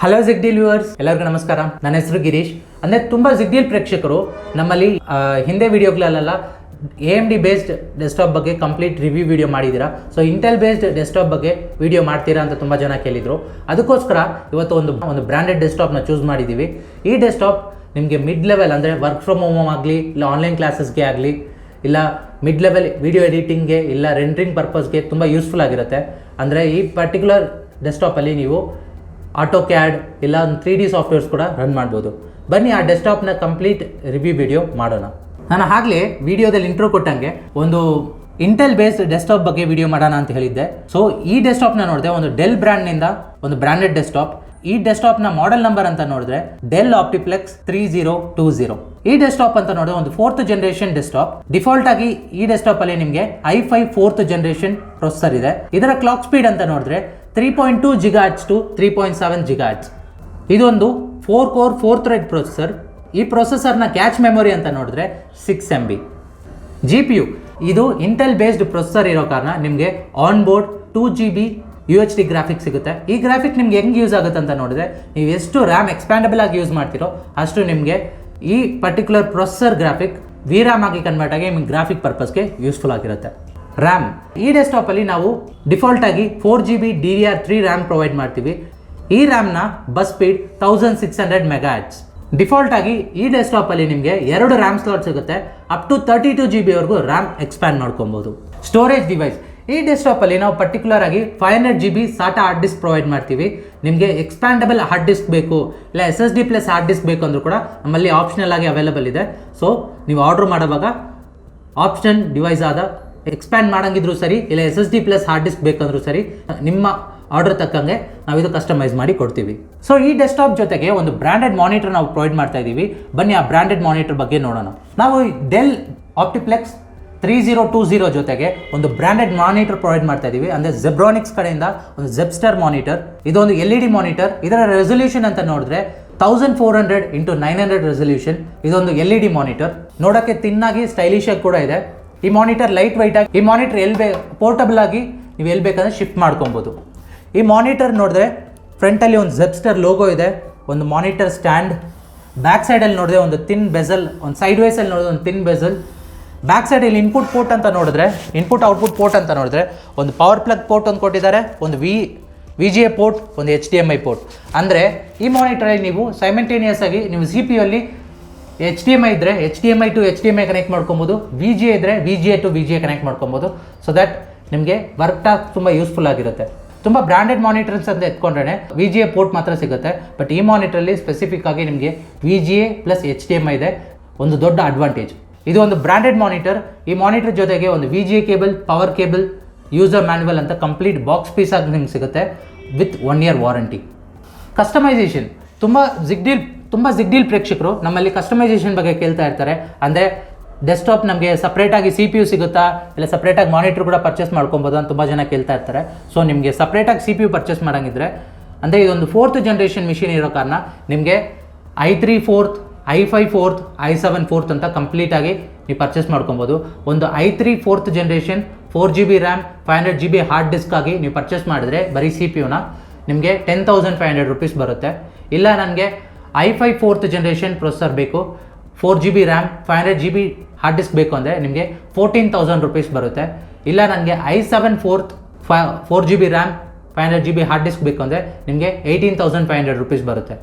Hello ಜಿಗ್ಡೀಲ್ viewers, ಎಲ್ಲರಿಗೂ ನಮಸ್ಕಾರ. ನನ್ನ ಹೆಸರು ಗಿರೀಶ್. ಅಂದರೆ ತುಂಬ ಜಿಗ್ಡೀಲ್ ಪ್ರೇಕ್ಷಕರು ನಮ್ಮಲ್ಲಿ ಹಿಂದೆ ವಿಡಿಯೋಗಳಲ್ಲೆಲ್ಲ AMD ಬೇಸ್ಡ್ ಡೆಸ್ಕ್ಟಾಪ್ ಬಗ್ಗೆ ಕಂಪ್ಲೀಟ್ ರಿವ್ಯೂ ವಿಡಿಯೋ ಮಾಡಿದ್ದೀರಾ. ಸೊ ಇಂಟೆಲ್ ಬೇಸ್ಡ್ ಡೆಸ್ಕ್ಟಾಪ್ ಬಗ್ಗೆ ವಿಡಿಯೋ ಮಾಡ್ತೀರಾ ಅಂತ ತುಂಬ ಜನ ಕೇಳಿದರು. ಅದಕ್ಕೋಸ್ಕರ ಇವತ್ತು ಒಂದು ಬ್ರ್ಯಾಂಡೆಡ್ ಡೆಸ್ಕ್ಟಾಪ್ನ ಚೂಸ್ ಮಾಡಿದ್ದೀವಿ. ಈ ಡೆಸ್ಕ್ಟಾಪ್ ನಿಮಗೆ ಮಿಡ್ ಲೆವೆಲ್ ಅಂದರೆ ವರ್ಕ್ ಫ್ರಮ್ ಹೋಮ್ ಆಗಲಿ, ಇಲ್ಲ ಆನ್ಲೈನ್ ಕ್ಲಾಸಸ್ಗೆ ಆಗಲಿ, ಇಲ್ಲ ಮಿಡ್ ಲೆವೆಲ್ ವಿಡಿಯೋ ಎಡಿಟಿಂಗ್ಗೆ, ಇಲ್ಲ ರೆಂಡ್ರಿಂಗ್ ಪರ್ಪಸ್ಗೆ ತುಂಬ ಯೂಸ್ಫುಲ್ ಆಗಿರುತ್ತೆ. ಅಂದರೆ ಈ ಪರ್ಟಿಕ್ಯುಲರ್ ಡೆಸ್ಕ್ಟಾಪಲ್ಲಿ ನೀವು AutoCAD ಇಲ್ಲ ಒಂದು 3D ಸಾಫ್ಟ್ವೇರ್ಸ್ ಕೂಡ ರನ್ ಮಾಡ್ಬೋದು. ಬನ್ನಿ ಆ ಡೆಸ್ಕ್ಟಾಪ್ನ ಕಂಪ್ಲೀಟ್ ರಿವ್ಯೂ ವಿಡಿಯೋ ಮಾಡೋಣ. ನಾನು ಆಗಲೇ ವಿಡಿಯೋದಲ್ಲಿ ಇಂಟ್ರೋ ಕೊಟ್ಟಂಗೆ ಒಂದು ಇಂಟೆಲ್ ಬೇಸ್ಡ್ ಡೆಸ್ಕ್ಟಾಪ್ ಬಗ್ಗೆ ವಿಡಿಯೋ ಮಾಡೋಣ ಅಂತ ಹೇಳಿದ್ದೆ. ಸೊ ಈ ಡೆಸ್ಕ್ಟಾಪ್ನ ನೋಡಿದೆ ಒಂದು ಡೆಲ್ ಬ್ರ್ಯಾಂಡ್ನಿಂದ ಒಂದು ಬ್ರ್ಯಾಂಡೆಡ್ ಡೆಸ್ಕ್ಟಾಪ್. ಈ ಡೆಸ್ಕ್ಟಾಪ್ನ ಮಾಡೆಲ್ ನಂಬರ್ ಅಂತ ನೋಡಿದ್ರೆ ಡೆಲ್ ಆಪ್ಟಿಪ್ಲೆಕ್ಸ್ 3020. ಈ ಡೆಸ್ಕ್ಟಾಪ್ ಅಂತ ನೋಡಿದ್ರೆ ಒಂದು 4th ಜನರೇಷನ್ ಡೆಸ್ಕ್ಟಾಪ್. ಡಿಫಾಲ್ಟ್ ಆಗಿ ಈ ಡೆಸ್ಕ್ಟಾಪ್ ಅಲ್ಲಿ ನಿಮಗೆ i5 4th ಜನರೇಷನ್ ಪ್ರೊಸೆಸರ್ ಇದೆ. ಇದರ ಕ್ಲಾಕ್ ಸ್ಪೀಡ್ ಅಂತ ನೋಡಿದ್ರೆ 3.2 GHz to 3.7 GHz. ಇದೊಂದು 4 ಕೋರ್ 4 ಥ್ರೆಡ್ ಪ್ರೊಸೆಸರ್. ಈ ಪ್ರೊಸೆಸರ್ನ ಕ್ಯಾಚ್ ಮೆಮೊರಿ ಅಂತ ನೋಡಿದ್ರೆ 6 MB. GPU ಇದು ಇಂಟೆಲ್ ಬೇಸ್ಡ್ ಪ್ರೊಸೆಸರ್ ಇರೋ ಕಾರಣ ನಿಮಗೆ on board 2 GB UHD graphics ಸಿಗುತ್ತೆ. ಈ ಗ್ರಾಫಿಕ್ ನಿಮ್ಗೆ ಹೆಂಗೆ ಯೂಸ್ ಆಗುತ್ತೆ ಅಂತ ನೋಡಿದ್ರೆ, ನೀವು ಎಷ್ಟು ರ್ಯಾಮ್ ಎಕ್ಸ್ಪ್ಯಾಂಡಬಲ್ ಆಗಿ ಯೂಸ್ ಮಾಡ್ತೀರೋ ಅಷ್ಟು ನಿಮಗೆ ಈ ಪರ್ಟಿಕ್ಯುಲರ್ ಪ್ರೊಸೆಸರ್ ಗ್ರಾಫಿಕ್ VRAM ಆಗಿ ಕನ್ವರ್ಟ್ ಆಗಿ ನಿಮ್ಗೆ ಗ್ರಾಫಿಕ್ ಪರ್ಪಸ್ಗೆ ಯೂಸ್ಫುಲ್ ಆಗಿರುತ್ತೆ. ರ್ಯಾಮ್ ಈ ಡೆಸ್ಕ್ಟಾಪಲ್ಲಿ ನಾವು ಡಿಫಾಲ್ಟ್ ಆಗಿ 4 GB DDR3 ರ್ಯಾಮ್ ಪ್ರೊವೈಡ್ ಮಾಡ್ತೀವಿ. ಈ ರ್ಯಾಮ್ನ ಬಸ್ ಸ್ಪೀಡ್ 1600 MHz. ಡಿಫಾಲ್ಟ್ ಆಗಿ ಈ ಡೆಸ್ಕ್ಟಾಪಲ್ಲಿ ನಿಮಗೆ 2 ರ್ಯಾಮ್ ಸ್ಲಾಟ್ ಸಿಗುತ್ತೆ. ಅಪ್ ಟು 32 GB ವರೆಗೂ ರ್ಯಾಮ್ ಎಕ್ಸ್ಪ್ಯಾಂಡ್ ಮಾಡ್ಕೊಬೋದು. ಸ್ಟೋರೇಜ್ ಡಿವೈಸ್ ಈ ಡೆಸ್ಕ್ಟಾಪಲ್ಲಿ ನಾವು ಪರ್ಟಿಕ್ಯುಲರ್ ಆಗಿ 500 GB SATA hard disk provide ಮಾಡ್ತೀವಿ. ನಿಮಗೆ ಎಕ್ಸ್ಪ್ಯಾಂಡಬಲ್ ಹಾರ್ಡ್ ಡಿಸ್ಕ್ ಬೇಕು, ಇಲ್ಲ SSD ಪ್ಲಸ್ ಹಾರ್ಡ್ ಡಿಸ್ಕ್ ಬೇಕು ಅಂದರೂ ಕೂಡ ನಮ್ಮಲ್ಲಿ ಆಪ್ಷನಲ್ ಆಗಿ ಅವೈಲೇಬಲ್ ಇದೆ. ಸೊ ನೀವು ಆರ್ಡರ್ ಮಾಡುವಾಗ ಆಪ್ಷನ್ ಡಿವೈಸ್ ಆದ ಎಕ್ಸ್ಪ್ಯಾಂಡ್ ಮಾಡಂಗಿದ್ರು ಸರಿ, ಇಲ್ಲ SSD ಪ್ಲಸ್ ಹಾರ್ಡ್ ಡಿಸ್ಕ್ ಬೇಕಂದ್ರೂ ಸರಿ, ನಿಮ್ಮ ಆರ್ಡರ್ ತಕ್ಕಂಗೆ ನಾವು ಇದು ಕಸ್ಟಮೈಸ್ ಮಾಡಿ ಕೊಡ್ತೀವಿ. ಸೊ ಈ ಡೆಸ್ಕ್ಟಾಪ್ ಜೊತೆಗೆ ಒಂದು ಬ್ರ್ಯಾಂಡೆಡ್ ಮಾನಿಟರ್ ನಾವು ಪ್ರೊವೈಡ್ ಮಾಡ್ತಾ ಇದ್ದೀವಿ. ಬನ್ನಿ ಆ ಬ್ರ್ಯಾಂಡೆಡ್ ಮಾನಿಟರ್ ಬಗ್ಗೆ ನೋಡೋಣ. ನಾವು ಡೆಲ್ ಆಪ್ಟಿಪ್ಲೆಕ್ಸ್ 3020 ಜೊತೆಗೆ ಒಂದು ಬ್ರ್ಯಾಂಡೆಡ್ ಮಾನಿಟರ್ ಪ್ರೊವೈಡ್ ಮಾಡ್ತಾ ಇದ್ದೀವಿ. ಅಂದರೆ ಜೆಬ್ರಾನಿಕ್ಸ್ ಕಡೆಯಿಂದ ಒಂದು ಜೆಬ್ಸ್ಟರ್ ಮಾನಿಟರ್. ಇದೊಂದು LED ಮಾನಿಟರ್. ಇದರ ರೆಸೊಲ್ಯೂಷನ್ ಅಂತ ನೋಡಿದ್ರೆ 1400 x 900 ರೆಸೊಲ್ಯೂಷನ್. ಇದೊಂದು LED ಮಾನಿಟರ್. ನೋಡೋಕ್ಕೆ ತಿನ್ನಾಗಿ ಸ್ಟೈಲಿಶ್ ಆಗಿ ಕೂಡ ಇದೆ. ಈ ಮಾನಿಟರ್ ಲೈಟ್ ವೈಟ್ ಆಗಿ, ಈ ಮಾನಿಟರ್ ಪೋರ್ಟಬಲ್ ಆಗಿ ನೀವು ಎಲ್ಲಿ ಬೇಕಾದ್ರೆ ಶಿಫ್ಟ್ ಮಾಡ್ಕೊಬೋದು. ಈ ಮಾನಿಟರ್ ನೋಡಿದ್ರೆ ಫ್ರಂಟಲ್ಲಿ ಒಂದು ಜೆಬ್ಸ್ಟರ್ ಲೋಗೋ ಇದೆ, ಒಂದು ಮಾನಿಟರ್ ಸ್ಟ್ಯಾಂಡ್. ಬ್ಯಾಕ್ ಸೈಡಲ್ಲಿ ನೋಡಿದ್ರೆ ಒಂದು ಥಿನ್ ಬೆಸಲ್, ಒಂದು ಸೈಡ್ ವೈಸಲ್ಲಿ ನೋಡಿದ್ರೆ ಒಂದು ಥಿನ್ ಬೆಸಲ್. ಬ್ಯಾಕ್ ಸೈಡಲ್ಲಿ ಇನ್ಪುಟ್ ಪೋರ್ಟ್ ಅಂತ ನೋಡಿದ್ರೆ, ಇನ್ಪುಟ್ ಔಟ್ಪುಟ್ ಪೋರ್ಟ್ ಅಂತ ನೋಡಿದ್ರೆ ಒಂದು ಪವರ್ ಪ್ಲಗ್ ಪೋರ್ಟ್ ಒಂದು ಕೊಟ್ಟಿದ್ದಾರೆ, ಒಂದು VGA ಪೋರ್ಟ್, ಒಂದು HDMI ಪೋರ್ಟ್. ಅಂದರೆ ಈ ಮಾನಿಟರಲ್ಲಿ ನೀವು ಸೈಮೆಂಟೇನಿಯಸ್ ಆಗಿ ನೀವು CPU ಅಲ್ಲಿ HDMI ಇದ್ದರೆ HDMI to HDMI ಕನೆಕ್ಟ್ ಮಾಡ್ಕೊಬೋದು, VGA ಇದ್ದರೆ VGA to VGA ಕನೆಕ್ಟ್ ಮಾಡ್ಕೊಬೋದು. ಸೊ ದ್ಯಾಟ್ ನಿಮಗೆ ವರ್ಕ್ ಟಾಕ್ ತುಂಬ ಯೂಸ್ಫುಲ್ ಆಗಿರುತ್ತೆ. ತುಂಬ ಬ್ರ್ಯಾಂಡೆಡ್ ಮಾನಿಟರ್ಸ್ ಅಂತ ಎತ್ಕೊಂಡ್ರೆ VGA ಪೋರ್ಟ್ ಮಾತ್ರ ಸಿಗುತ್ತೆ. ಬಟ್ ಈ ಮಾನಿಟ್ರಲ್ಲಿ ಸ್ಪೆಸಿಫಿಕ್ ಆಗಿ ನಿಮಗೆ VGA ಪ್ಲಸ್ HDMI ಇದೆ, ಒಂದು ದೊಡ್ಡ ಅಡ್ವಾಂಟೇಜ್. ಇದು ಒಂದು ಬ್ರ್ಯಾಂಡೆಡ್ ಮಾನಿಟರ್. ಈ ಮಾನಿಟರ್ ಜೊತೆಗೆ ಒಂದು VGA cable, power cable, user manual ಅಂತ ಕಂಪ್ಲೀಟ್ ಬಾಕ್ಸ್ ಪೀಸ್ ಆಗಿ ನಿಮ್ಗೆ ಸಿಗುತ್ತೆ ವಿತ್ 1 year ವಾರಂಟಿ. ಕಸ್ಟಮೈಸೇಷನ್ ತುಂಬ ಜಿಗ್ಡೀಲ್ ಪ್ರೇಕ್ಷಕರು ನಮ್ಮಲ್ಲಿ ಕಸ್ಟಮೈಸೇಷನ್ ಬಗ್ಗೆ ಕೇಳ್ತಾ ಇರ್ತಾರೆ. ಅಂದರೆ ಡೆಸ್ಕ್ಟಾಪ್ ನಮಗೆ ಸಪ್ರೇಟಾಗಿ CPU ಸಿಗುತ್ತಾ, ಇಲ್ಲ ಸಪ್ರೇಟಾಗಿ ಮಾನಿಟರ್ ಕೂಡ ಪರ್ಚೇಸ್ ಮಾಡ್ಕೊಬೋದು ಅಂತ ತುಂಬ ಜನ ಕೇಳ್ತಾ ಇರ್ತಾರೆ. ಸೊ ನಿಮಗೆ ಸಪ್ರೇಟಾಗಿ CPU ಪರ್ಚೇಸ್ ಮಾಡೋಂಗಿದ್ರೆ, ಅಂದರೆ ಇದೊಂದು 4th ಜನರೇಷನ್ ಮಿಷಿನ್ ಇರೋ ಕಾರಣ ನಿಮಗೆ i3 4th, i5 4th, i7 4th ಅಂತ ಕಂಪ್ಲೀಟಾಗಿ ನೀವು ಪರ್ಚೇಸ್ ಮಾಡ್ಕೊಬೋದು. ಒಂದು i3 4th generation 4 GB RAM 500 GB hard disc ಆಗಿ ನೀವು ಪರ್ಚೇಸ್ ಮಾಡಿದ್ರೆ ಬರೀ CPUನ ನಿಮಗೆ 10,500 rupees ಬರುತ್ತೆ. ಇಲ್ಲ ನನಗೆ i5 4th ಜನರೇಷನ್ ಪ್ರೊಸೆಸರ್ ಬೇಕು, 4 GB RAM 500 GB hard disc ಬೇಕು ಅಂದರೆ ನಿಮಗೆ 14,000 rupees ಬರುತ್ತೆ. ಇಲ್ಲ ನನಗೆ i7 4th 4 GB RAM 500 GB hard disc ಬೇಕು ಅಂದರೆ ನಿಮಗೆ 18,500 rupees ಬರುತ್ತೆ.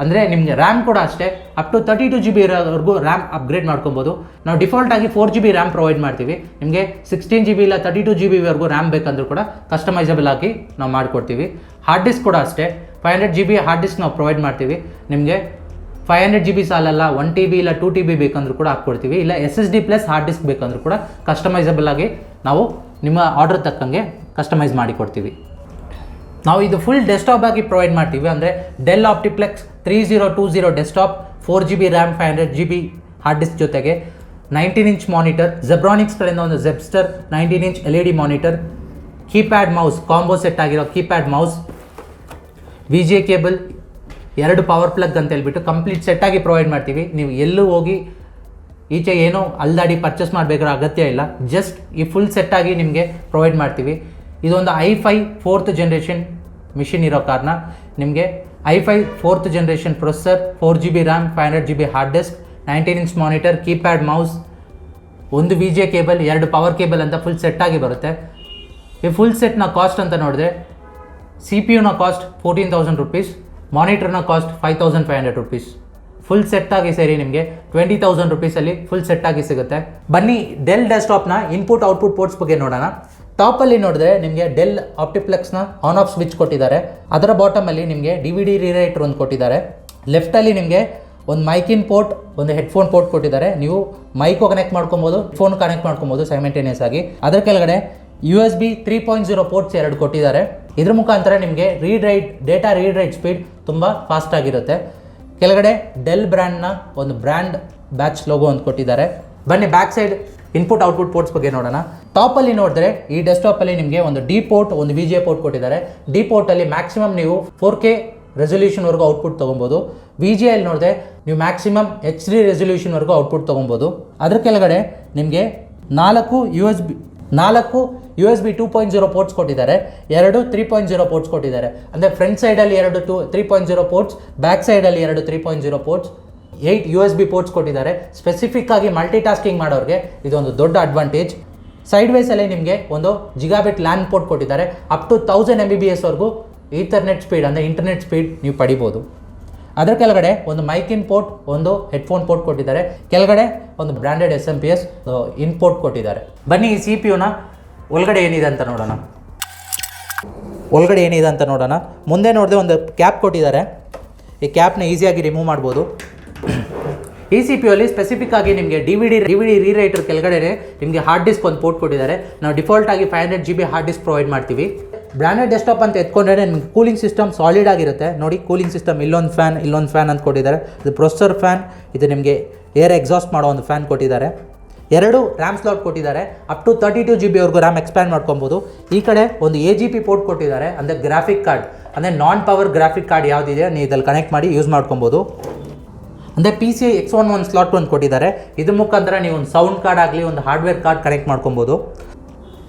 ಅಂದರೆ ನಿಮಗೆ ರ್ಯಾಮ್ ಕೂಡ ಅಷ್ಟೇ ಅಪ್ ಟು 32 GB ಇರೋವರೆಗೂ ರ್ಯಾಮ್ ಅಪ್ಗ್ರೇಡ್ ಮಾಡ್ಕೊಬೋದು. ನಾವು ಡಿಫಾಲ್ಟ್ ಆಗಿ 4 GB ರ್ಯಾಮ್ ಪ್ರೊವೈಡ್ ಮಾಡ್ತೀವಿ. ನಿಮಗೆ 16 GB ಇಲ್ಲ 32 GB ವರೆಗೂ ರ್ಯಾಮ್ ಬೇಕಂದ್ರೂ ಕೂಡ ಕಸ್ಟಮೈಸಬಲ್ ಆಗಿ ನಾವು ಮಾಡಿಕೊಡ್ತೀವಿ. ಹಾರ್ಡ್ ಡಿಸ್ಕ್ ಕೂಡ ಅಷ್ಟೇ 500 GB ಹಾರ್ಡ್ ಡಿಸ್ಕ್ ನಾವು ಪ್ರೊವೈಡ್ ಮಾಡ್ತೀವಿ. ನಿಮಗೆ 500 GB ಸಾಲಲ್ಲ, 1 TB ಇಲ್ಲ 2 TB ಬೇಕಂದ್ರೂ ಕೂಡ ಹಾಕ್ಕೊಡ್ತೀವಿ. ಇಲ್ಲ SSD ಪ್ಲಸ್ ಹಾರ್ಡ್ ಡಿಸ್ಕ್ ಬೇಕಂದ್ರೂ ಕೂಡ ಕಸ್ಟಮೈಸಬಲ್ ಆಗಿ ನಾವು ನಿಮ್ಮ ಆರ್ಡರ್ ತಕ್ಕಂಗೆ ಕಸ್ಟಮೈಸ್ ಮಾಡಿ ಕೊಡ್ತೀವಿ. ನಾವು ಇದು ಫುಲ್ ಡೆಸ್ಕ್ಟಾಪ್ ಆಗಿ ಪ್ರೊವೈಡ್ ಮಾಡ್ತೀವಿ. ಅಂದರೆ Dell OptiPlex 3020 desktop 4 GB RAM 500 GB hard disk ಜೊತೆಗೆ 19-inch ಮಾನಿಟರ್, ಜೆಬ್ರಾನಿಕ್ಸ್ ಕಡೆಯಿಂದ ಒಂದು Zebster 19-inch LED monitor, keypad mouse, combo set ಆಗಿರೋ keypad mouse, VGA cable, 2 power plug ಅಂತ ಹೇಳ್ಬಿಟ್ಟು ಕಂಪ್ಲೀಟ್ ಸೆಟ್ ಆಗಿ ಪ್ರೊವೈಡ್ ಮಾಡ್ತೀವಿ. ನೀವು ಎಲ್ಲೂ ಹೋಗಿ ಈಚೆ ಏನೋ ಅಲ್ದಾಡಿ ಪರ್ಚೇಸ್ ಮಾಡಬೇಕಾದ ಅಗತ್ಯ ಇಲ್ಲ. ಜಸ್ಟ್ ಈ ಫುಲ್ ಸೆಟ್ ಆಗಿ ನಿಮಗೆ ಪ್ರೊವೈಡ್ ಮಾಡ್ತೀವಿ. ಇದೊಂದು i5 4th ಜನರೇಷನ್ ಮಿಷಿನ್ ಇರೋ ಕಾರಣ ನಿಮಗೆ i5 4th generation processor, 4GB RAM, 512GB hard disk, 19-inch monitor, keypad, mouse, ಒಂದು VGA ಕೇಬಲ್, 2 ಪವರ್ ಕೇಬಲ್ ಅಂತ ಫುಲ್ ಸೆಟ್ ಆಗಿ ಬರುತ್ತೆ. ಈ ಫುಲ್ ಸೆಟ್ನ ಕಾಸ್ಟ್ ಅಂತ ನೋಡಿದ್ರೆ CPU ಕಾಸ್ಟ್ 14,000 rupees, ಮಾನಿಟರ್ನ ಕಾಸ್ಟ್ 5,500 rupees. ಫುಲ್ ಸೆಟ್ ಆಗಿ ಸೇರಿ ನಿಮಗೆ 20,000 rupeesಲ್ಲಿ ಫುಲ್ ಸೆಟ್ ಆಗಿ ಸಿಗುತ್ತೆ. ಬನ್ನಿ ಡೆಲ್ ಡೆಸ್ಕ್ಟಾಪ್ನ ಇನ್ಪುಟ್ ಔಟ್ಪುಟ್ ಪೋರ್ಟ್ಸ್ ಬಗ್ಗೆ ನೋಡೋಣ. ಟಾಪಲ್ಲಿ ನೋಡಿದ್ರೆ ನಿಮಗೆ ಡೆಲ್ ಆಪ್ಟಿಪ್ಲೆಕ್ಸ್ನ ಆನ್ ಆಫ್ ಸ್ವಿಚ್ ಕೊಟ್ಟಿದ್ದಾರೆ. ಅದರ ಬಾಟಮಲ್ಲಿ ನಿಮಗೆ DVD ರೀರೈಟರ್ ಒಂದು ಕೊಟ್ಟಿದ್ದಾರೆ. ಲೆಫ್ಟಲ್ಲಿ ನಿಮಗೆ ಒಂದು ಮೈಕಿನ್ ಪೋರ್ಟ್, ಒಂದು ಹೆಡ್ಫೋನ್ ಪೋರ್ಟ್ ಕೊಟ್ಟಿದ್ದಾರೆ. ನೀವು ಮೈಕು ಕನೆಕ್ಟ್ ಮಾಡ್ಕೊಬೋದು, ಫೋನ್ ಕನೆಕ್ಟ್ ಮಾಡ್ಕೊಬೋದು ಸೈಮೆಂಟೇನಿಯಸ್ ಆಗಿ. ಅದರ ಕೆಳಗಡೆ USB 3.0 ಪೋರ್ಟ್ಸ್ 2 ಕೊಟ್ಟಿದ್ದಾರೆ. ಇದ್ರ ಮುಖಾಂತರ ನಿಮಗೆ ಡೇಟಾ ರೀಡ್ ರೈಟ್ ಸ್ಪೀಡ್ ತುಂಬ ಫಾಸ್ಟ್ ಆಗಿರುತ್ತೆ. ಕೆಳಗಡೆ ಡೆಲ್ ಬ್ರ್ಯಾಂಡ್ನ ಒಂದು ಬ್ರ್ಯಾಂಡ್ ಬ್ಯಾಚ್ ಲೋಗೋ ಒಂದು ಕೊಟ್ಟಿದ್ದಾರೆ. ಬನ್ನಿ back side input output ports ಬಗ್ಗೆ ನೋಡೋಣ. ಟಾಪಲ್ಲಿ ನೋಡಿದ್ರೆ ಈ ಡೆಸ್ಕ್ಟಾಪಲ್ಲಿ ನಿಮಗೆ ಒಂದು D ಪೋರ್ಟ್, ಒಂದು VGA ಪೋರ್ಟ್ ಕೊಟ್ಟಿದ್ದಾರೆ. D ಪೋರ್ಟಲ್ಲಿ ಮ್ಯಾಕ್ಸಿಮಮ್ ನೀವು 4K ರೆಸೊಲ್ಯೂಷನ್ವರೆಗೂ ಔಟ್ಪುಟ್ ತೊಗೊಬೋದು. VGA ಅಲ್ಲಿ ನೋಡಿದ್ರೆ ನೀವು ಮ್ಯಾಕ್ಸಿಮಮ್ HD ರೆಸೊಲ್ಯೂಷನ್ವರೆಗೂ ಔಟ್ಪುಟ್ ತೊಗೊಬೋದು. ಅದ್ರ ಕೆಳಗಡೆ ನಿಮಗೆ 4 USB 2.0 ಪೋರ್ಟ್ಸ್ ಕೊಟ್ಟಿದ್ದಾರೆ, 2 3.0 ಪೋರ್ಟ್ಸ್ ಕೊಟ್ಟಿದ್ದಾರೆ. ಅಂದರೆ ಫ್ರಂಟ್ ಸೈಡಲ್ಲಿ 2 3.0 ಪೋರ್ಟ್ಸ್, ಬ್ಯಾಕ್ ಸೈಡಲ್ಲಿ 2 3.0 ಪೋರ್ಟ್ಸ್, 8 USB ಪೋರ್ಟ್ಸ್ ಕೊಟ್ಟಿದ್ದಾರೆ. ಸ್ಪೆಸಿಫಿಕ್ ಆಗಿ ಮಲ್ಟಿ ಟಾಸ್ಕಿಂಗ್ ಮಾಡೋರಿಗೆ ಇದೊಂದು ದೊಡ್ಡ ಅಡ್ವಾಂಟೇಜ್. ಸೈಡ್ ವೈಸಲ್ಲಿ ನಿಮಗೆ ಒಂದು ಜಿಗಾಬಿಟ್ ಲ್ಯಾನ್ ಪೋರ್ಟ್ ಕೊಟ್ಟಿದ್ದಾರೆ. ಅಪ್ ಟು 1000 MBPSವರೆಗೂ ಈಥರ್ನೆಟ್ ಸ್ಪೀಡ್ ಅಂದರೆ ಇಂಟರ್ನೆಟ್ ಸ್ಪೀಡ್ ನೀವು ಪಡಿಬೋದು. ಅದರ ಕೆಳಗಡೆ ಒಂದು ಮೈಕಿನ್ ಪೋರ್ಟ್, ಒಂದು ಹೆಡ್ಫೋನ್ ಪೋರ್ಟ್ ಕೊಟ್ಟಿದ್ದಾರೆ. ಕೆಳಗಡೆ ಒಂದು ಬ್ರ್ಯಾಂಡೆಡ್ SMPS ಇನ್ ಪೋರ್ಟ್ ಕೊಟ್ಟಿದ್ದಾರೆ. ಬನ್ನಿ ಈ CPUನ ಒಳಗಡೆ ಏನಿದೆ ಅಂತ ನೋಡೋಣ. ಮುಂದೆ ನೋಡಿದ್ರೆ ಒಂದು ಕ್ಯಾಪ್ ಕೊಟ್ಟಿದ್ದಾರೆ. ಈ ಕ್ಯಾಪ್ನ ಈಸಿಯಾಗಿ ರಿಮೂವ್ ಮಾಡ್ಬೋದು. ಈ CPU ಅಲ್ಲಿ ಸ್ಪೆಸಿಫಿಕ್ ಆಗಿ ನಿಮಗೆ DVD ರೀರೈಟರ್ ಕೆಳಗಡೆ ನಿಮಗೆ ಹಾರ್ಡ್ ಡಿಸ್ಕ್ ಒಂದು ಪೋರ್ಟ್ ಕೊಟ್ಟಿದ್ದಾರೆ. ನಾವು ಡಿಫಾಲ್ಟ್ ಆಗಿ 512GB ಹಾರ್ಡ್ ಡಿಸ್ಕ್ ಪ್ರೊವೈಡ್ ಮಾಡ್ತೀವಿ. ಬ್ರ್ಯಾಂಡೆಡ್ ಡೆಸ್ಕ್ಟಾಪ್ ಅಂತ ಎತ್ಕೊಂಡ್ರೆ ನಿಮಗೆ ಕೂಲಿಂಗ್ ಸಿಸ್ಟಮ್ ಸಾಲಿಡ್ ಆಗಿರುತ್ತೆ. ನೋಡಿ ಕೂಲಿಂಗ್ ಸಿಸ್ಟಮ್ ಇಲ್ಲೊಂದು ಫ್ಯಾನ್ ಅಂತ ಕೊಟ್ಟಿದ್ದಾರೆ. ಇದು ಪ್ರೊಸೆಸರ್ ಫ್ಯಾನ್, ಇದು ನಿಮಗೆ ಏರ್ ಎಕ್ಸಾಸ್ಟ್ ಮಾಡೋ ಒಂದು ಫ್ಯಾನ್ ಕೊಟ್ಟಿದ್ದಾರೆ. 2 ರ್ಯಾಮ್ ಸ್ಲಾಟ್ ಕೊಟ್ಟಿದ್ದಾರೆ. Up to 32GB RAM expand ಮಾಡ್ಕೊಬೋದು. ಈ ಕಡೆ ಒಂದು AGP ಪೋರ್ಟ್ ಕೊಟ್ಟಿದ್ದಾರೆ, ಅಂದರೆ ಗ್ರಾಫಿಕ್ ಕಾರ್ಡ್, ಅಂದರೆ ನಾನ್ ಪವರ್ ಗ್ರಾಫಿಕ್ ಕಾರ್ಡ್ ಯಾವುದಿದೆ ನೀವು ಇದಲ್ಲಿ ಕನೆಕ್ಟ್ ಮಾಡಿ ಯೂಸ್ ಮಾಡ್ಕೊಬೋದು. ಅಂದರೆ PCI X11 ಸ್ಲಾಟ್ ಒಂದು ಕೊಟ್ಟಿದ್ದಾರೆ. ಇದ್ರ ಮುಖಾಂತರ ನೀವು ಒಂದು ಸೌಂಡ್ ಕಾರ್ಡ್ ಆಗಲಿ, ಒಂದು ಹಾರ್ಡ್ವೇರ್ ಕಾರ್ಡ್ ಕನೆಕ್ಟ್ ಮಾಡ್ಕೊಬೋದು.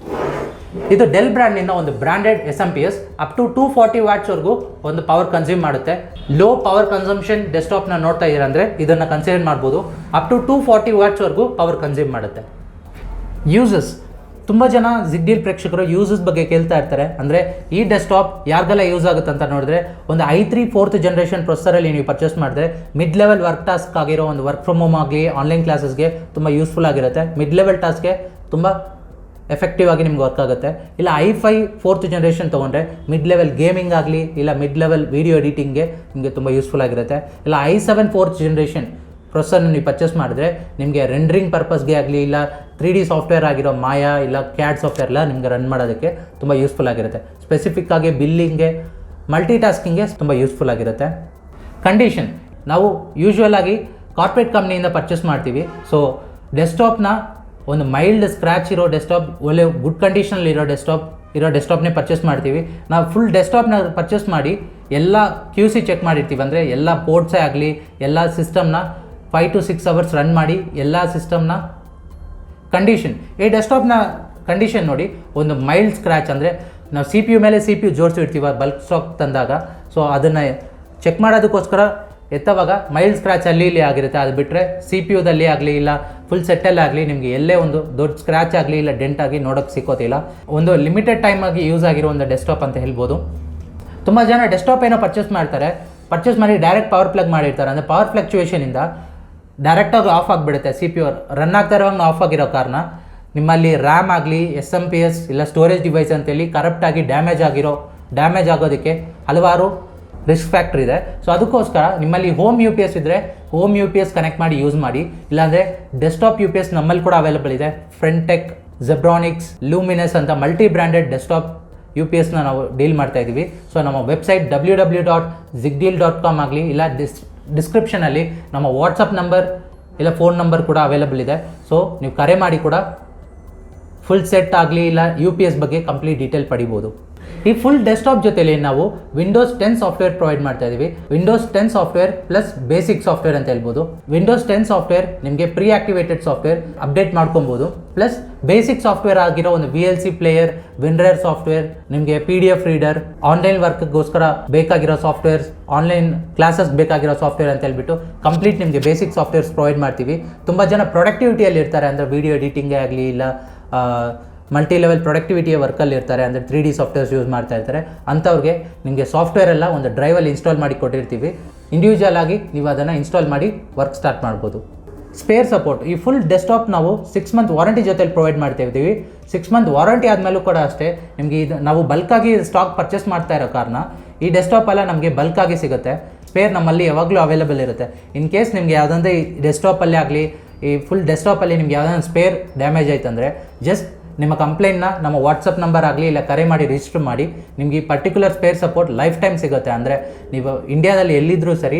ಇದು ಡೆಲ್ ಬ್ರ್ಯಾಂಡ್ನಿಂದ ಒಂದು ಬ್ರ್ಯಾಂಡೆಡ್ SMPS ಅಪ್ ಟು 240 ವ್ಯಾಟ್ಸ್ವರೆಗೂ ಒಂದು ಪವರ್ ಕನ್ಸ್ಯೂಮ್ ಮಾಡುತ್ತೆ. ಲೋ ಪವರ್ ಕನ್ಸಂಪ್ಷನ್ ಡೆಸ್ಕ್ಟಾಪ್ನ ನೋಡ್ತಾ ಇದ್ದೀರಾ ಅಂದರೆ ಇದನ್ನು ಕನ್ಸಿಡರ್ ಮಾಡ್ಬೋದು. ಅಪ್ ಟು 240 ವ್ಯಾಟ್ಸ್ವರೆಗೂ ಪವರ್ ಕನ್ಸ್ಯೂಮ್ ಮಾಡುತ್ತೆ. ಯೂಸಸ್, ತುಂಬ ಜನ ಜಿಗ್ಡೀಲ್ ಪ್ರೇಕ್ಷಕರು ಯೂಸಸ್ ಬಗ್ಗೆ ಕೇಳ್ತಾ ಇರ್ತಾರೆ. ಅಂದರೆ ಈ ಡೆಸ್ಕ್ಟಾಪ್ ಯಾರಿಗೆಲ್ಲ ಯೂಸ್ ಆಗುತ್ತೆ ಅಂತ ನೋಡಿದ್ರೆ, ಒಂದು i3 4th ಜನರೇಷನ್ ಪ್ರೊಸೆಸರಲ್ಲಿ ನೀವು ಪರ್ಚೇಸ್ ಮಾಡಿದ್ರೆ ಮಿಡ್ ಲೆವೆಲ್ ವರ್ಕ್ ಟಾಸ್ಕ್ ಆಗಿರೋ ಒಂದು ವರ್ಕ್ ಫ್ರಮ್ ಹೋಮ್ ಆಗಲಿ, ಆನ್ಲೈನ್ ಕ್ಲಾಸಸ್ಗೆ ತುಂಬ ಯೂಸ್ಫುಲ್ ಆಗಿರುತ್ತೆ. ಮಿಡ್ ಲೆವೆಲ್ ಟಾಸ್ಕ್ಗೆ ತುಂಬ ಎಫೆಕ್ಟಿವ್ ಆಗಿ ನಿಮ್ಗೆ ವರ್ಕ್ ಆಗುತ್ತೆ. ಇಲ್ಲ i5 4th ಜನರೇಷನ್ ತೊಗೊಂಡ್ರೆ ಮಿಡ್ ಲೆವೆಲ್ ಗೇಮಿಂಗ್ ಆಗಲಿ, ಇಲ್ಲ ಮಿಡ್ ಲೆವೆಲ್ ವೀಡಿಯೋ ಎಡಿಟಿಂಗ್ಗೆ ನಿಮಗೆ ತುಂಬ ಯೂಸ್ಫುಲ್ ಆಗಿರುತ್ತೆ. ಇಲ್ಲ i7 4th ಜನರೇಷನ್ ಪ್ರೊಸೆಸರ್ನ ನೀವು ಪರ್ಚೇಸ್ ಮಾಡಿದ್ರೆ ನಿಮಗೆ ರೆಂಡ್ರಿಂಗ್ ಪರ್ಪಸ್ಗೆ ಆಗಲಿ, ಇಲ್ಲ 3D ಸಾಫ್ಟ್ವೇರ್ ಆಗಿರೋ ಮಾಯಾ, ಇಲ್ಲ CAD ಸಾಫ್ಟ್ವೇರ್ ಎಲ್ಲ ನಿಮಗೆ ರನ್ ಮಾಡೋದಕ್ಕೆ ತುಂಬ ಯೂಸ್ಫುಲ್ ಆಗಿರುತ್ತೆ. ಸ್ಪೆಸಿಫಿಕ್ ಆಗಿ ಬಿಲ್ಲಿಂಗ್ಗೆ, ಮಲ್ಟಿ ಟಾಸ್ಕಿಂಗ್ಗೆ ತುಂಬ ಯೂಸ್ಫುಲ್ ಆಗಿರುತ್ತೆ. ಕಂಡೀಷನ್, ನಾವು ಯೂಶ್ವಲ್ ಆಗಿ ಕಾರ್ಪೊರೇಟ್ ಕಂಪ್ನಿಯಿಂದ ಪರ್ಚೇಸ್ ಮಾಡ್ತೀವಿ. ಸೊ ಡೆಸ್ಕ್ಟಾಪ್ನ ಒಂದು ಮೈಲ್ಡ್ ಸ್ಕ್ರ್ಯಾಚ್ ಇರೋ ಡೆಸ್ಕ್ಟಾಪ್, ಒಳ್ಳೆ ಗುಡ್ ಕಂಡೀಷನಲ್ಲಿ ಇರೋ ಡೆಸ್ಕ್ಟಾಪ್ನೇ ಪರ್ಚೇಸ್ ಮಾಡ್ತೀವಿ. ನಾವು ಫುಲ್ ಡೆಸ್ಕ್ಟಾಪ್ನ ಪರ್ಚೇಸ್ ಮಾಡಿ ಎಲ್ಲ QC ಚೆಕ್ ಮಾಡಿರ್ತೀವಿ. ಅಂದರೆ ಎಲ್ಲ ಪೋರ್ಟ್ಸೇ ಆಗಲಿ, ಎಲ್ಲ ಸಿಸ್ಟಮ್ನ 5 to 6 hours ರನ್ ಮಾಡಿ ಎಲ್ಲ ಸಿಸ್ಟಮ್ನ ಕಂಡೀಷನ್. ಈ ಡೆಸ್ಕ್ಟಾಪ್ನ ಕಂಡೀಷನ್ ನೋಡಿ, ಒಂದು ಮೈಲ್ಡ್ ಸ್ಕ್ರ್ಯಾಚ್, ಅಂದರೆ ನಾವು CPU ಮೇಲೆ CPU ಜೋಡಿಸಿರ್ತೀವಿ ಬಲ್ಕ್ ಸ್ಟಾಕ್ ತಂದಾಗ. ಸೊ ಅದನ್ನು ಚೆಕ್ ಮಾಡೋದಕ್ಕೋಸ್ಕರ ಎತ್ತವಾಗ ಮೈಲ್ಡ್ ಸ್ಕ್ರ್ಯಾಚ್ ಅಲ್ಲಿ ಇಲ್ಲಿ ಆಗಿರುತ್ತೆ. ಅದು ಬಿಟ್ಟರೆ CPUದಲ್ಲಿ ಆಗಲಿ, ಇಲ್ಲ ಫುಲ್ ಸೆಟ್ಟಲ್ಲಿ ಆಗಲಿ ನಿಮಗೆ ಎಲ್ಲೇ ಒಂದು ದೊಡ್ಡ ಸ್ಕ್ರ್ಯಾಚ್ ಆಗಲಿ, ಇಲ್ಲ ಡೆಂಟ್ ಆಗಿ ನೋಡೋಕ್ಕೆ ಸಿಕ್ಕೋತಿಲ್ಲ. ಒಂದು ಲಿಮಿಟೆಡ್ ಟೈಮ್ ಆಗಿ ಯೂಸ್ ಆಗಿರೋ ಒಂದು ಡೆಸ್ಕ್ಟಾಪ್ ಅಂತ ಹೇಳ್ಬೋದು. ತುಂಬ ಜನ ಡೆಸ್ಕ್ಟಾಪ್ ಏನೋ ಪರ್ಚೇಸ್ ಮಾಡಿ ಡೈರೆಕ್ಟ್ ಪವರ್ ಪ್ಲಗ್ ಮಾಡಿರ್ತಾರೆ. ಅಂದರೆ ಪವರ್ ಫ್ಲಕ್ಚುಯೇಷನಿಂದ ಡೈರೆಕ್ಟಾಗಿ ಆಫ್ ಆಗಿಬಿಡುತ್ತೆ. CPU ರನ್ ಆಗ್ತಾ ಇರೋವಾಗ ಆಫ್ ಆಗಿರೋ ಕಾರಣ ನಿಮ್ಮಲ್ಲಿ ರ್ಯಾಮ್ ಆಗಲಿ, SMPS ಇಲ್ಲ ಸ್ಟೋರೇಜ್ ಡಿವೈಸ್ ಅಂತೇಳಿ ಕರಪ್ಟಾಗಿ ಡ್ಯಾಮೇಜ್ ಆಗೋದಕ್ಕೆ ಹಲವಾರು ರಿಸ್ಕ್ ಫ್ಯಾಕ್ಟ್ರ್ ಇದೆ. ಸೊ ಅದಕ್ಕೋಸ್ಕರ ನಿಮ್ಮಲ್ಲಿ ಹೋಮ್ UPS ಇದ್ದರೆ ಹೋಮ್ UPS ಕನೆಕ್ಟ್ ಮಾಡಿ ಯೂಸ್ ಮಾಡಿ. ಇಲ್ಲಾಂದರೆ ಡೆಸ್ಕ್ಟಾಪ್ UPS ನಮ್ಮಲ್ಲಿ ಕೂಡ ಅವೈಲೇಬಲ್ ಇದೆ. ಫ್ರೆಂಟೆಕ್, ಜೆಬ್ರಾನಿಕ್ಸ್, ಲೂಮಿನಸ್ ಅಂತ ಮಲ್ಟಿ ಬ್ರ್ಯಾಂಡೆಡ್ ಡೆಸ್ಕ್ಟಾಪ್ UPSನ ನಾವು ಡೀಲ್ ಮಾಡ್ತಾ ಇದ್ದೀವಿ. ಸೊ ನಮ್ಮ ವೆಬ್ಸೈಟ್ www.zigdeal.com ಆಗಲಿ, ಇಲ್ಲ ಡಿಸ್ಕ್ರಿಪ್ಷನಲ್ಲಿ ನಮ್ಮ ವಾಟ್ಸಪ್ ನಂಬರ್ ಇಲ್ಲ ಫೋನ್ ನಂಬರ್ ಕೂಡ ಅವೈಲೇಬಲ್ ಇದೆ. ಸೊ ನೀವು ಕರೆ ಮಾಡಿ ಕೂಡ ಫುಲ್ ಸೆಟ್ ಆಗಲಿ, ಇಲ್ಲ UPS ಬಗ್ಗೆ ಕಂಪ್ಲೀಟ್ ಡೀಟೇಲ್ ಪಡಿಬೋದು. ಈ ಫುಲ್ ಡೆಸ್ಕ್ಟಾಪ್ ಜೊತೆಲಿ ನಾವು ವಿಂಡೋಸ್ 10 ಸಾಫ್ಟ್ವೇರ್ ಪ್ರೊವೈಡ್ ಮಾಡ್ತಾ ಇದೀವಿ. Windows 10 software plus basic software ಅಂತ ಹೇಳ್ಬೋದು. ವಿಂಡೋಸ್ 10 ಸಾಫ್ಟ್ವೇರ್ ನಿಮಗೆ ಪ್ರೀ ಆಕ್ಟಿವೇಟೆಡ್ ಸಾಫ್ಟ್ವೇರ್ ಅಪ್ಡೇಟ್ ಮಾಡ್ಕೊಬೋದು. ಪ್ಲಸ್ ಬೇಸಿಕ್ ಸಾಫ್ಟ್ವೇರ್ ಆಗಿರೋ ಒಂದು VLC ಪ್ಲೇಯರ್, ವಿನ್ರೇರ್ ಸಾಫ್ಟ್ವೇರ್, ನಿಮಗೆ PDF ರೀಡರ್, ಆನ್ಲೈನ್ ವರ್ಕ್ಗೋಸ್ಕರ ಬೇಕಾಗಿರೋ ಸಾಫ್ಟ್ವೇರ್ಸ್, ಆನ್ಲೈನ್ ಕ್ಲಾಸಸ್ ಬೇಕಾಗಿರೋ ಸಾಫ್ಟ್ವೇರ್ ಅಂತ ಹೇಳ್ಬಿಟ್ಟು ಕಂಪ್ಲೀಟ್ ನಿಮಗೆ ಬೇಸಿಕ್ ಸಾಫ್ಟ್ವೇರ್ಸ್ ಪ್ರೊವೈಡ್ ಮಾಡ್ತೀವಿ. ತುಂಬ ಜನ ಪ್ರೊಡಕ್ಟಿವಿಟಿಯಲ್ಲಿ ಇರ್ತಾರೆ, ಅಂದರೆ ವೀಡಿಯೋ ಎಡಿಟಿಂಗೇ ಆಗಲಿ ಇಲ್ಲ ಮಲ್ಟಿ ಲೆವೆಲ್ ಪ್ರೊಡಕ್ಟಿವಿಟಿಯ ವರ್ಕಲ್ಲಿ ಇರ್ತಾರೆ, ಅಂದರೆ 3D ಸಾಫ್ಟ್ವೇರ್ಸ್ ಯೂಸ್ ಮಾಡ್ತಾ ಇರ್ತಾರೆ. ಅಂಥವ್ರಿಗೆ ನಿಮಗೆ ಸಾಫ್ಟ್ವೇರ್ ಎಲ್ಲ ಒಂದು ಡ್ರೈವಲ್ಲಿ ಇನ್ಸ್ಟಾಲ್ ಮಾಡಿ ಕೊಟ್ಟಿರ್ತೀವಿ. ಇಂಡಿವಿಜುವಲ್ ಆಗಿ ನೀವು ಅದನ್ನು ಇನ್ಸ್ಟಾಲ್ ಮಾಡಿ ವರ್ಕ್ ಸ್ಟಾರ್ಟ್ ಮಾಡ್ಬೋದು. ಸ್ಪೇರ್ ಸಪೋರ್ಟ್, ಈ ಫುಲ್ ಡೆಸ್ಕ್ಟಾಪ್ ನಾವು 6 ಮಂತ್ ವಾರಂಟಿ ಜೊತೆಲಿ ಪ್ರೊವೈಡ್ ಮಾಡ್ತಾ ಇದ್ದೀವಿ. 6 ಮಂತ್ ವಾರಂಟಿ ಆದಮೇಲೂ ಕೂಡ ಅಷ್ಟೇ ನಿಮಗೆ ಇದು ನಾವು ಬಲ್ಕಾಗಿ ಸ್ಟಾಕ್ ಪರ್ಚೇಸ್ ಮಾಡ್ತಾ ಇರೋ ಕಾರಣ ಈ ಡೆಸ್ಕ್ಟಾಪ್ ಎಲ್ಲ ನಮಗೆ ಬಲ್ಕಾಗಿ ಸಿಗುತ್ತೆ. ಸ್ಪೇರ್ ನಮ್ಮಲ್ಲಿ ಯಾವಾಗಲೂ ಅವೈಲೇಬಲ್ ಇರುತ್ತೆ. ಇನ್ ಕೇಸ್ ನಿಮಗೆ ಯಾವುದಂದ್ರೆ ಈ ಡೆಸ್ಕ್ಟಾಪಲ್ಲೇ ಆಗಲಿ, ಈ ಫುಲ್ ಡೆಸ್ಕ್ಟಾಪಲ್ಲಿ ನಿಮ್ಗೆ ಯಾವುದಾದ್ರು ಸ್ಪೇರ್ ಡ್ಯಾಮೇಜ್ ಆಯ್ತಂದರೆ ಜಸ್ಟ್ ನಿಮ್ಮ ಕಂಪ್ಲೇಂಟ್ನ ನಮ್ಮ ವಾಟ್ಸಪ್ ನಂಬರ್ ಆಗಲಿ ಇಲ್ಲ ಕರೆ ಮಾಡಿ ರಿಜಿಸ್ಟರ್ ಮಾಡಿ, ನಿಮಗೆ ಈ particular spare support life time ಸಿಗುತ್ತೆ. ಅಂದರೆ ನೀವು ಇಂಡಿಯಾದಲ್ಲಿ ಎಲ್ಲಿದ್ದರೂ ಸರಿ,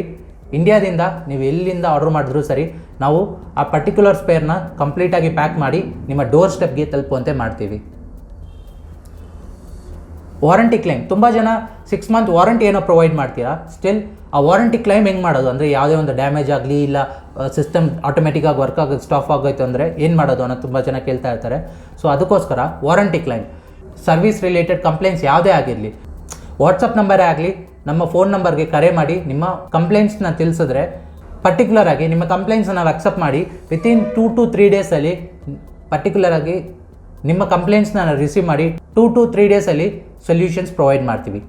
ಇಂಡಿಯಾದಿಂದ ನೀವು ಎಲ್ಲಿಂದ ಆರ್ಡರ್ ಮಾಡಿದ್ರೂ ಸರಿ, ನಾವು ಆ ಪರ್ಟಿಕ್ಯುಲರ್ ಸ್ಪೇರ್ನ ಕಂಪ್ಲೀಟಾಗಿ ಪ್ಯಾಕ್ ಮಾಡಿ ನಿಮ್ಮ ಡೋರ್ ಸ್ಟೆಪ್ಗೆ ತಲುಪುವಂತೆ ಮಾಡ್ತೀವಿ. ವಾರಂಟಿ ಕ್ಲೈಮ್, ತುಂಬ ಜನ 6 ಮಂತ್ ವಾರಂಟಿ ಏನೋ ಪ್ರೊವೈಡ್ ಮಾಡ್ತೀರಾ, ಸ್ಟಿಲ್ ಆ ವಾರಂಟಿ ಕ್ಲೈಮ್ ಹೆಂಗೆ ಮಾಡೋದು, ಅಂದರೆ ಯಾವುದೇ ಒಂದು ಡ್ಯಾಮೇಜ್ ಆಗಲಿ ಇಲ್ಲ ಸಿಸ್ಟಮ್ ಆಟೋಮೆಟಿಕ್ಕಾಗಿ ವರ್ಕ್ ಆಗೋದು ಸ್ಟಾಪ್ ಆಗೋಯ್ತು ಅಂದರೆ ಏನು ಮಾಡೋದು ಅನ್ನೋ ತುಂಬ ಜನ ಕೇಳ್ತಾ ಇರ್ತಾರೆ. ಸೊ ಅದಕ್ಕೋಸ್ಕರ warranty claim, service related complaints ಯಾವುದೇ ಆಗಿರಲಿ, ವಾಟ್ಸಪ್ ನಂಬರೇ ಆಗಲಿ ನಮ್ಮ ಫೋನ್ ನಂಬರ್ಗೆ ಕರೆ ಮಾಡಿ ನಿಮ್ಮ ಕಂಪ್ಲೇಂಟ್ಸ್ನ ತಿಳಿಸಿದ್ರೆ ಪರ್ಟಿಕ್ಯುಲರ್ ಆಗಿ ನಿಮ್ಮ ಕಂಪ್ಲೇಂಟ್ಸ್ನ ನಾವು ಅಕ್ಸೆಪ್ಟ್ ಮಾಡಿ ವಿತಿನ್ 2 to 3 ಡೇಸಲ್ಲಿ ಪರ್ಟಿಕ್ಯುಲರ್ ಆಗಿ ನಿಮ್ಮ ಕಂಪ್ಲೇಂಟ್ಸ್ನ ರಿಸೀವ್ ಮಾಡಿ 2 to 3 ಡೇಸಲ್ಲಿ ಸೊಲ್ಯೂಷನ್ಸ್ ಪ್ರೊವೈಡ್ ಮಾಡ್ತೀವಿ.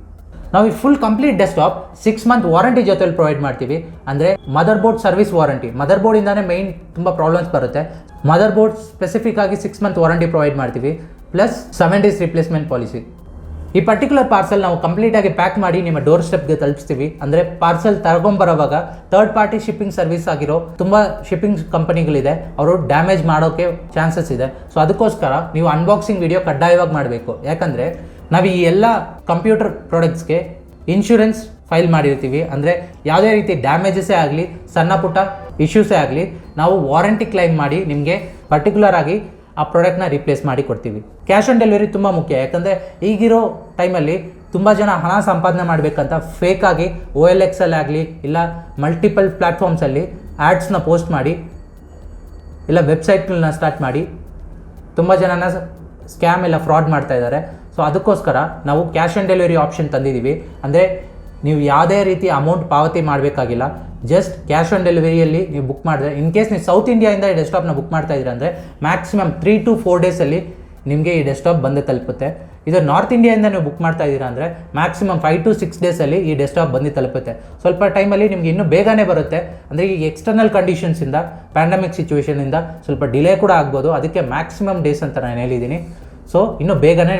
ನಾವು ಈ full complete desktop 6 month warranty ಜೊತೆಲಿ ಪ್ರೊವೈಡ್ ಮಾಡ್ತೀವಿ. ಅಂದರೆ ಮದರ್ ಬೋರ್ಡ್ ಸರ್ವಿಸ್ ವಾರಂಟಿ, ಮದರ್ ಬೋರ್ಡಿಂದಾನೇ ಮೈನ್ ತುಂಬ ಪ್ರಾಬ್ಲಮ್ಸ್ ಬರುತ್ತೆ. ಮದರ್ ಬೋರ್ಡ್ ಸ್ಪೆಸಿಫಿಕ್ ಆಗಿ 6 ಮಂತ್ ವಾರಂಟಿ ಪ್ರೊವೈಡ್ ಮಾಡ್ತೀವಿ, ಪ್ಲಸ್ 7 days ರಿಪ್ಲೇಸ್ಮೆಂಟ್ ಪಾಲಿಸಿ. ಈ ಪರ್ಟಿಕ್ಯುಲರ್ ಪಾರ್ಸಲ್ ನಾವು ಕಂಪ್ಲೀಟಾಗಿ ಪ್ಯಾಕ್ ಮಾಡಿ ನಿಮ್ಮ ಡೋರ್ ಸ್ಟೆಪ್ಗೆ ತಲುಪಿಸ್ತೀವಿ. ಅಂದರೆ ಪಾರ್ಸಲ್ ತಗೊಂಬರೋವಾಗ ಥರ್ಡ್ ಪಾರ್ಟಿ ಶಿಪ್ಪಿಂಗ್ ಸರ್ವಿಸ್ ಆಗಿರೋ ತುಂಬ ಶಿಪ್ಪಿಂಗ್ ಕಂಪನಿಗಳಿದೆ, ಅವರು ಡ್ಯಾಮೇಜ್ ಮಾಡೋಕ್ಕೆ ಚಾನ್ಸಸ್ ಇದೆ. ಸೊ ಅದಕ್ಕೋಸ್ಕರ ನೀವು ಅನ್ಬಾಕ್ಸಿಂಗ್ ವಿಡಿಯೋ ಕಡ್ಡಾಯವಾಗಿ ಮಾಡಬೇಕು. ಯಾಕಂದರೆ ನಾವು ಈ ಎಲ್ಲ ಕಂಪ್ಯೂಟರ್ ಪ್ರಾಡಕ್ಟ್ಸ್ಗೆ ಇನ್ಶೂರೆನ್ಸ್ ಫೈಲ್ ಮಾಡಿರ್ತೀವಿ. ಅಂದರೆ ಯಾವುದೇ ರೀತಿ ಡ್ಯಾಮೇಜಸ್ಸೇ ಆಗಲಿ, ಸಣ್ಣ ಪುಟ್ಟ ಇಶ್ಯೂಸೇ ಆಗಲಿ, ನಾವು ವಾರಂಟಿ ಕ್ಲೈಮ್ ಮಾಡಿ ನಿಮಗೆ ಪರ್ಟಿಕ್ಯುಲರ್ ಆಗಿ ಆ ಪ್ರಾಡಕ್ಟ್ನ ರಿಪ್ಲೇಸ್ ಮಾಡಿ ಕೊಡ್ತೀವಿ. ಕ್ಯಾಶ್ ಆನ್ ಡೆಲಿವರಿ ತುಂಬ ಮುಖ್ಯ. ಯಾಕಂದರೆ ಈಗಿರೋ ಟೈಮಲ್ಲಿ ತುಂಬ ಜನ ಹಣ ಸಂಪಾದನೆ ಮಾಡಬೇಕಂತ ಫೇಕಾಗಿ OLX ಆಗಲಿ ಇಲ್ಲ ಮಲ್ಟಿಪಲ್ ಪ್ಲ್ಯಾಟ್ಫಾರ್ಮ್ಸಲ್ಲಿ ಆ್ಯಡ್ಸ್ನ ಪೋಸ್ಟ್ ಮಾಡಿ ಇಲ್ಲ ವೆಬ್ಸೈಟ್ಗಳನ್ನ ಸ್ಟಾರ್ಟ್ ಮಾಡಿ ತುಂಬ ಜನನ ಸ್ಕ್ಯಾಮ್ ಇಲ್ಲ ಫ್ರಾಡ್ ಮಾಡ್ತಾ ಇದ್ದಾರೆ. ಸೊ ಅದಕ್ಕೋಸ್ಕರ ನಾವು ಕ್ಯಾಶ್ ಆನ್ ಡೆಲಿವರಿ ಆಪ್ಷನ್ ತಂದಿದ್ದೀವಿ. ಅಂದರೆ ನೀವು ಯಾವುದೇ ರೀತಿ ಅಮೌಂಟ್ ಪಾವತಿ ಮಾಡಬೇಕಾಗಿಲ್ಲ, ಜಸ್ಟ್ ಕ್ಯಾಶ್ ಆನ್ ಡೆಲಿವರಿಯಲ್ಲಿ ನೀವು ಬುಕ್ ಮಾಡಿದ್ರೆ, ಇನ್ ಕೇಸ್ ನೀವು ಸೌತ್ ಇಂಡಿಯಾದಿಂದ ಈ ಡೆಸ್ಕ್ಟಾಪ್ನ ಬುಕ್ ಮಾಡ್ತಾ ಇದ್ದೀರ ಅಂದರೆ ಮ್ಯಾಕ್ಸಿಮಮ್ 3 to 4 ಡೇಸಲ್ಲಿ ನಿಮಗೆ ಈ ಡೆಸ್ಕ್ಟಾಪ್ ಬಂದು ತಲುಪುತ್ತೆ. ಇದು ನಾರ್ತ್ ಇಂಡಿಯಾದಿಂದ ನೀವು ಬುಕ್ ಮಾಡ್ತಾ ಇದ್ದೀರಾ ಅಂದರೆ ಮ್ಯಾಕ್ಸಿಮಮ್ 5 to 6 ಡೇಸಲ್ಲಿ ಈ ಡೆಸ್ಕ್ಟಾಪ್ ಬಂದು ತಲುಪುತ್ತೆ. ಸ್ವಲ್ಪ ಟೈಮಲ್ಲಿ ನಿಮಗೆ ಇನ್ನೂ ಬೇಗನೆ ಬರುತ್ತೆ. ಅಂದರೆ ಈ ಎಕ್ಸ್ಟರ್ನಲ್ ಕಂಡೀಷನ್ಸಿಂದ, ಪ್ಯಾಂಡಮಿಕ್ ಸಿಚುವೇಷನಿಂದ ಸ್ವಲ್ಪ ಡಿಲೇ ಕೂಡ ಆಗ್ಬೋದು. ಅದಕ್ಕೆ ಮ್ಯಾಕ್ಸಿಮಮ್ ಡೇಸ್ ಅಂತ ನಾನು ಹೇಳಿದ್ದೀನಿ. ಸೊ ಇನ್ನೂ ಬೇಗನೆ